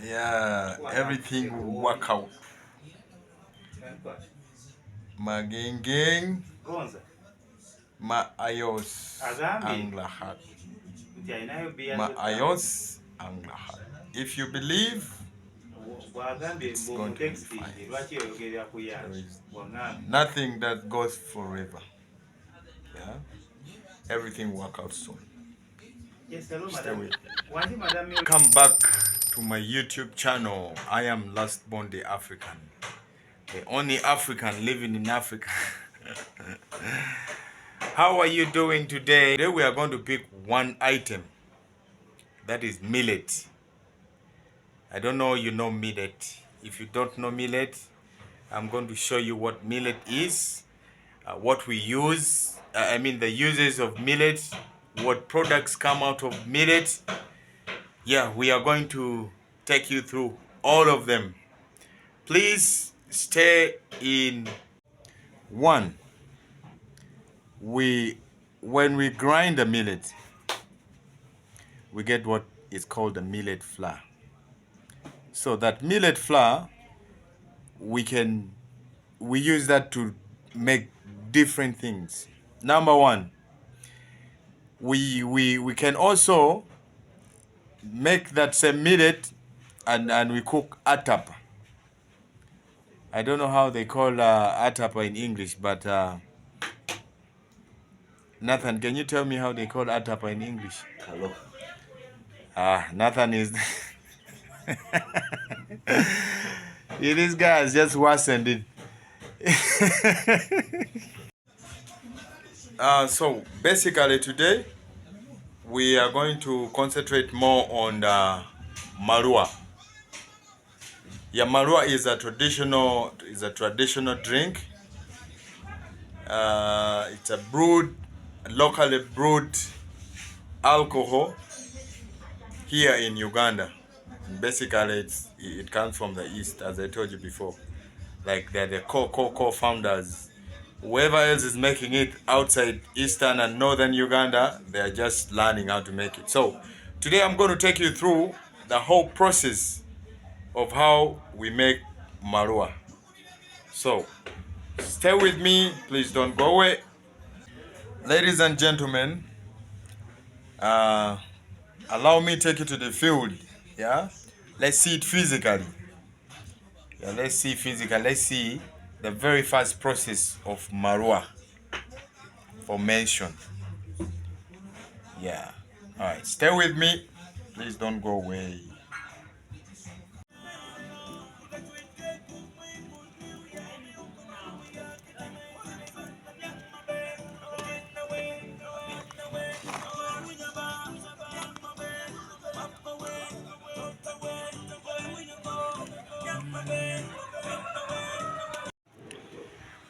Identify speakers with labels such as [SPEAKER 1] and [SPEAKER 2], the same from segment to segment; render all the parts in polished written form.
[SPEAKER 1] Yeah, everything will work out. Magengeng, maayos ang lahat. Maayos ang lahat. If you believe, it's going to be fine. There is nothing that goes forever. Yeah, everything work out soon. Stay with me. Come back to my YouTube channel. I am Last Born the African, the only African living in Africa. How are you doing today? Today we are going to pick one item, that is millet. I don't know you know millet. If you don't know millet, I'm going to show you what millet is, what we use, the uses of millet, what products come out of millet. Yeah, we are going to take you through all of them. Please stay in. One, when we grind the millet, we get what is called the millet flour. So that millet flour, we use that to make different things. Number one, we can also make that same millet and we cook atap. I don't know how they call atapa in English, but Nathan, can you tell me how they call atapa in English?
[SPEAKER 2] Hello.
[SPEAKER 1] Nathan is this guy has just worsened it. So basically today we are going to concentrate more on the MALWA. Yeah, MALWA is a traditional drink. It's a locally brewed alcohol here in Uganda. Basically, it comes from the east, as I told you before. Like they're the core founders. Whoever else is making it outside eastern and northern Uganda, they're just learning how to make it. So today I'm going to take you through the whole process of how we make MALWA. So stay with me, please don't go away. Ladies and gentlemen, allow me to take you to the field. Yeah, let's see it physically. Yeah, let's see physically. Let's see the very first process of MALWA formation. Yeah. All right, stay with me. Please don't go away.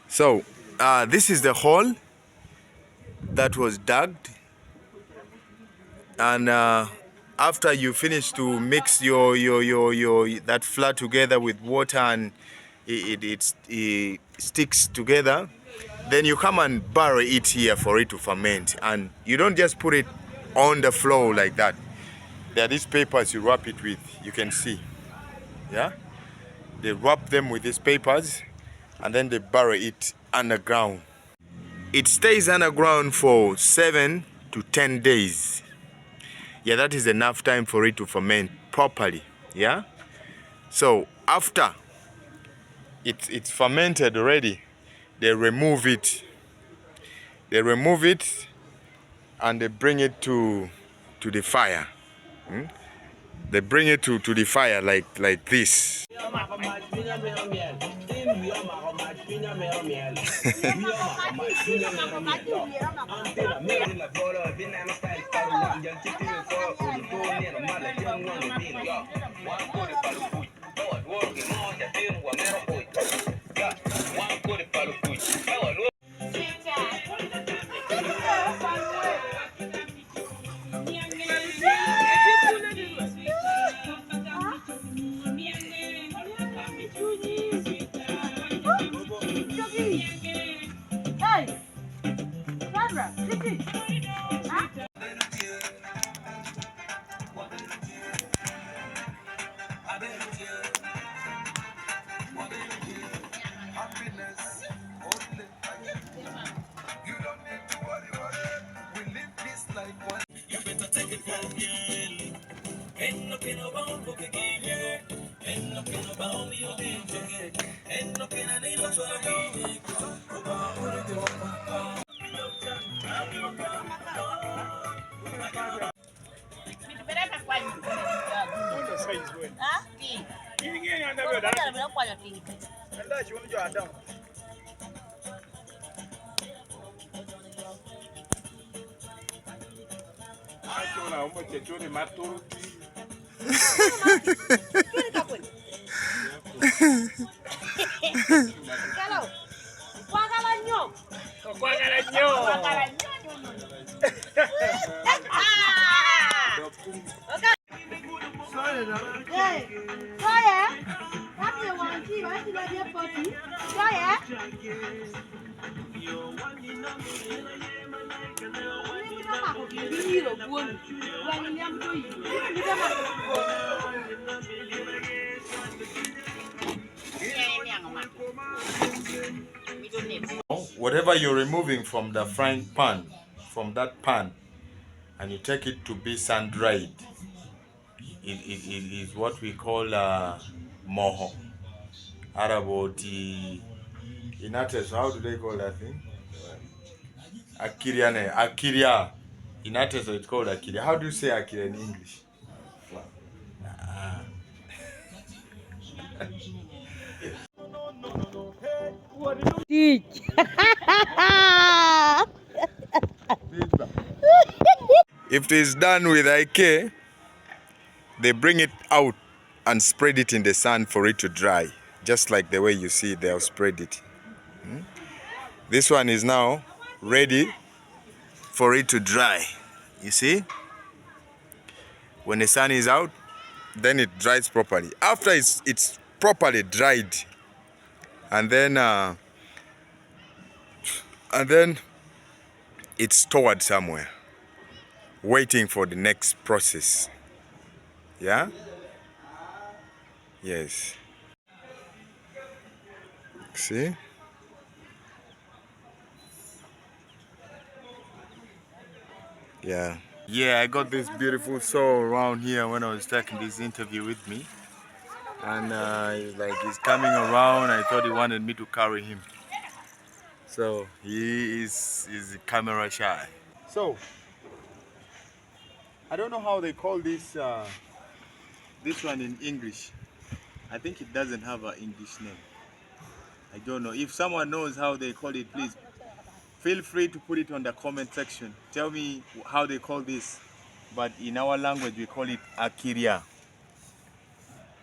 [SPEAKER 1] So, this is the hole that was dug, and after you finish to mix your that flour together with water and it sticks together, then you come and bury it here for it to ferment. And you don't just put it on the floor like that. There are these papers you wrap it with. You can see, yeah, they wrap them with these papers and then they bury it underground. It stays underground for 7 to 10 days. Yeah, that is enough time for it to ferment properly. Yeah. So after it's fermented already, they remove it. They remove it and they bring it to the fire. They bring it to the fire like this. Whatever you're removing from the frying pan, from that pan, and you take it to be sun dried, it is what we call moho. Araboti inates, how do they call that thing? Akiria, akiria. Inates, it's called akiria. How do you say akiria in English? If it is done with IK, they bring it out and spread it in the sun for it to dry. Just like the way you see they'll spread it. This one is now ready for it to dry. You see? When the sun is out, then it dries properly. After it's properly dried, and then it's stored somewhere, waiting for the next process. Yeah? Yes. See? Yeah. Yeah, I got this beautiful soul around here when I was taking this interview with me. And he's coming around. I thought he wanted me to carry him. So he is camera shy. So I don't know how they call this this one in English. I think it doesn't have an English name. I don't know. If someone knows how they call it, please feel free to put it on the comment section. Tell me how they call this. But in our language we call it akiria.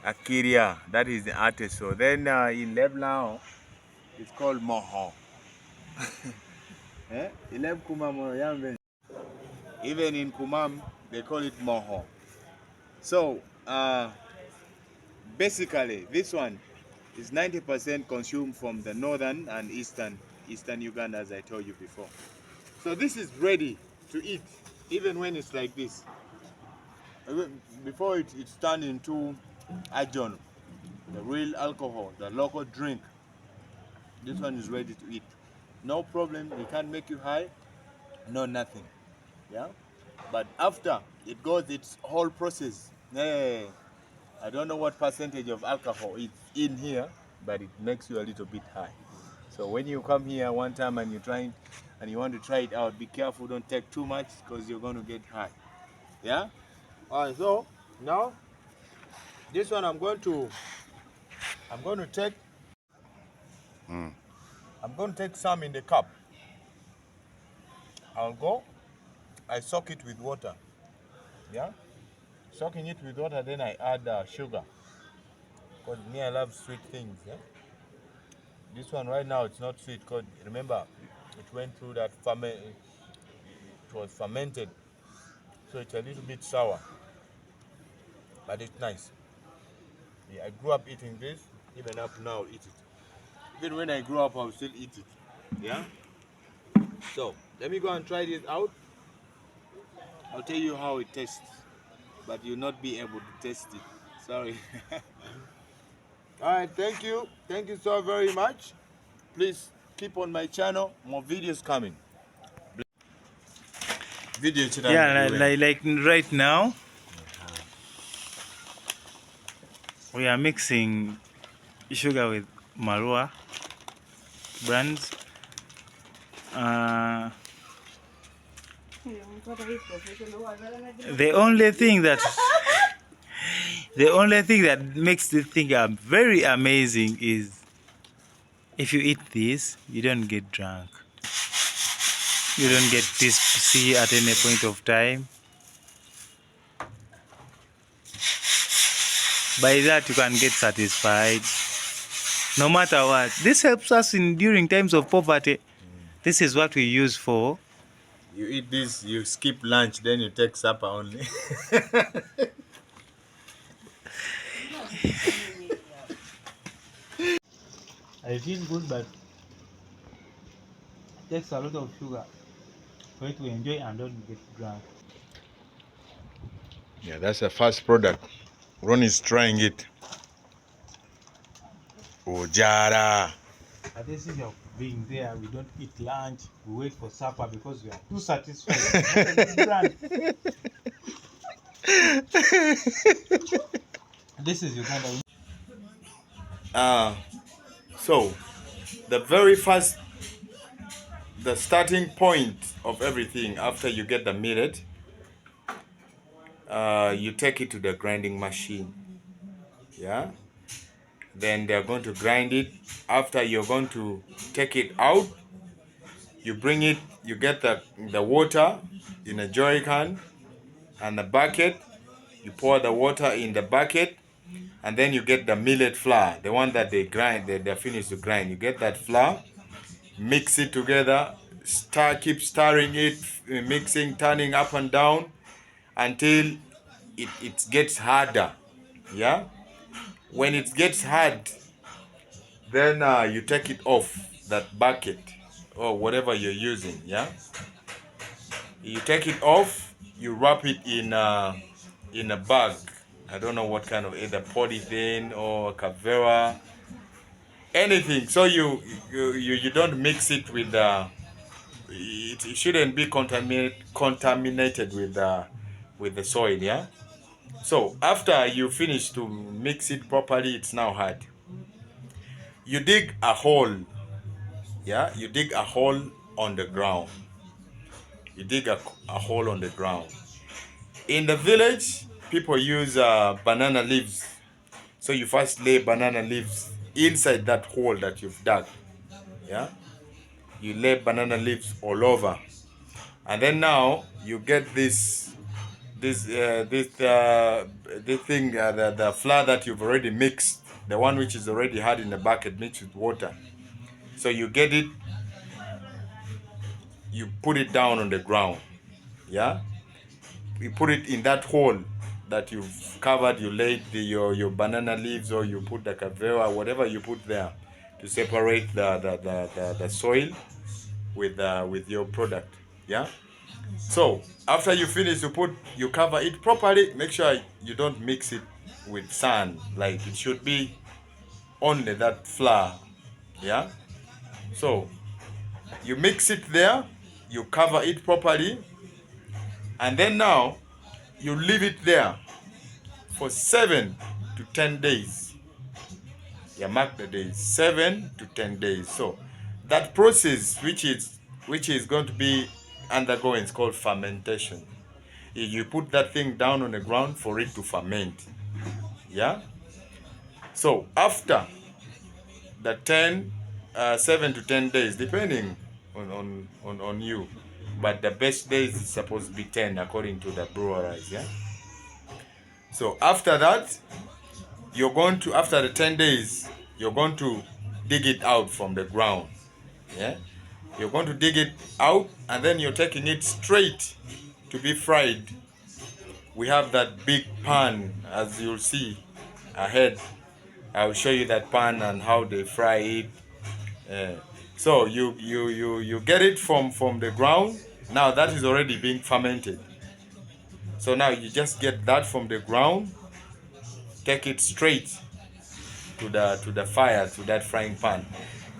[SPEAKER 1] Akiria, that is the artist. So then in Lebanon it's called moho. Even in Kumam they call it moho. So basically this one is 90% consumed from the northern and eastern Uganda, as I told you before. So this is ready to eat, even when it's like this. Before it's turned into ajon, the real alcohol, the local drink. This one is ready to eat. No problem, it can't make you high, no nothing. Yeah? But after it goes its whole process, I don't know what percentage of alcohol is in here, but it makes you a little bit high. So when you come here one time and you're trying and you want to try it out, be careful, don't take too much because you're going to get high. Yeah? Alright, so now this one I'm going to take some in the cup. I soak it with water. Yeah? Soaking it with water, then I add sugar. Because me, I love sweet things. Yeah? This one right now, it's not sweet because remember, it went through that it was fermented. So it's a little bit sour. But it's nice. Yeah, I grew up eating this, even up now I'll eat it. Even when I grew up, I'll still eat it. Yeah? So, let me go and try this out. I'll tell you how it tastes. But you'll not be able to taste it. Sorry. Alright, thank you. Thank you so very much. Please keep on my channel. More videos coming. Video today.
[SPEAKER 2] Yeah, like right now we are mixing sugar with MALWA brands. The only thing that makes this thing very amazing is if you eat this, you don't get drunk. You don't get tipsy at any point of time. By that, you can get satisfied. No matter what. This helps us in during times of poverty. This is what we use for.
[SPEAKER 1] You eat this, you skip lunch, then you take supper only.
[SPEAKER 2] I feel good, but it takes a lot of sugar for it to enjoy and don't get drunk.
[SPEAKER 1] Yeah, that's a first product. Ron is trying it. Ojara.
[SPEAKER 2] But this is of being there, we don't eat lunch, we wait for supper because we are too satisfied. This is Uganda.
[SPEAKER 1] So, the starting point of everything after you get the millet, you take it to the grinding machine. Yeah. Then they're going to grind it. After you're going to take it out, you bring it, you get the water in a jerry can and a bucket. You pour the water in the bucket, and then you get the millet flour, the one that they grind, they're finished to grind. You get that flour, mix it together, keep stirring it, mixing, turning up and down until it gets harder. Yeah. When it gets hard, then you take it off that bucket or whatever you're using. Yeah. You take it off. You wrap it in a bag. I don't know what kind of, either polythene or cavera, anything. So you don't mix it with it shouldn't be contaminated with the soil. Yeah. So after you finish to mix it properly, it's now hard. You dig a hole. Yeah. You dig a hole on the ground. You dig a hole on the ground. In the village, people use banana leaves. So you first lay banana leaves inside that hole that you've dug. Yeah. You lay banana leaves all over, and then now you get this thing, the flour that you've already mixed, the one which is already hard in the bucket mixed with water. So you get it, you put it down on the ground. Yeah. You put it in that hole that you've covered. You laid your banana leaves, or you put the cavera, whatever you put there to separate the soil with your product. Yeah. So after you finish, you cover it properly. Make sure you don't mix it with sand. Like, it should be only that flour. Yeah. So you mix it there, you cover it properly, and then now you leave it there for 7 to 10 days. Yeah, mark the days, 7 to 10 days. So that process which is going to be undergoing is called fermentation. You put that thing down on the ground for it to ferment. Yeah. So after the 7 to 10 days, depending on you, but the best days is supposed to be 10 according to the breweries. Yeah. So after that, after the 10 days, you're going to dig it out from the ground. Yeah. You're going to dig it out, and then you're taking it straight to be fried. We have that big pan, as you'll see ahead. I'll show you that pan and how they fry it. So you get it from the ground. Now that is already being fermented. So now you just get that from the ground, take it straight to the fire, to that frying pan.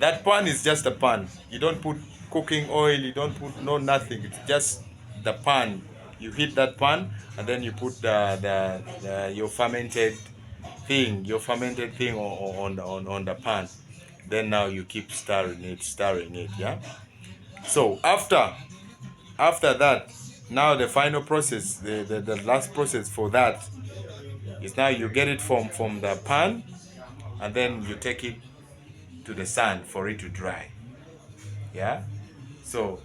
[SPEAKER 1] That pan is just a pan. You don't put cooking oil, you don't put nothing. It's just the pan. You heat that pan, and then you put your fermented thing, your fermented thing on the pan. Then now you keep stirring it, yeah. So after that, now the final process, the last process for that is now you get it from the pan, and then you take it to the sun for it to dry, yeah. So